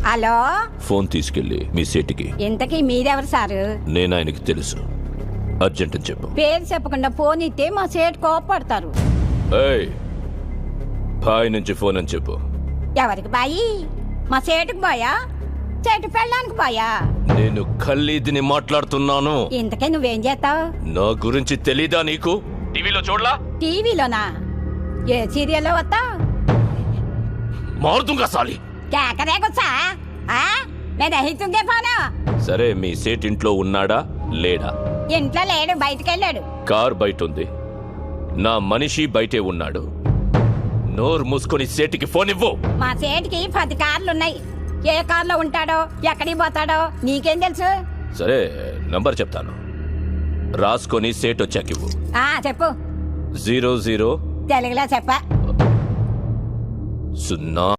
Hello, phone తీసుకెళ్ళి మీ సీటుకి. ఇంతకీ మీరెవరు సారు? నేను ఆయనకి తెలుసు, అర్జెంట్ అని చెప్పు. పేరు చెప్పకుండా ఫోన్ ఇస్తే మా సేటు కోపడతారు. ఏయ్, బాయ్ నుంచి ఫోన్ అని చెప్పు. ఎవరికి బాయి? మా సేటుకు బాయా? సేటు పెళ్ళడానికి బాయా? నేను ఖల్లీదిని మాట్లాడుతున్నాను. ఇంతకీ నువ్వేం చేస్తావు? నా గురించి తెలీదా నీకు? టీవీలో చూడలా? టీవీలోనా? ఏ సీరియల్లో వస్తా? మారుతుంగా సాలి. కేకరే గుచ్చా? నేను హితుంగే ఫోను. సరే, మీ సేట్ ఇంట్లో ఉన్నాడా లేడా? ఇంట్లో లేడు, బయటకెళ్ళాడు. కార్ బయట ఉంది, నా మనిషి బయటే ఉన్నాడు. నోరు మూసుకొని సేటికి ఫోన్ ఇవ్వు. మా సేటికి 10 కార్లున్నాయి. ఏ కార్లో ఉంటాడో ఎక్కడికి పోతాడో నీకేం తెలుసు? సరే, నంబర్ చెప్తాను, రాసుకొని సేట్ వచ్చాక ఇవ్వు. చెప్పు. 00 తెలుగులో చెప్ప. 0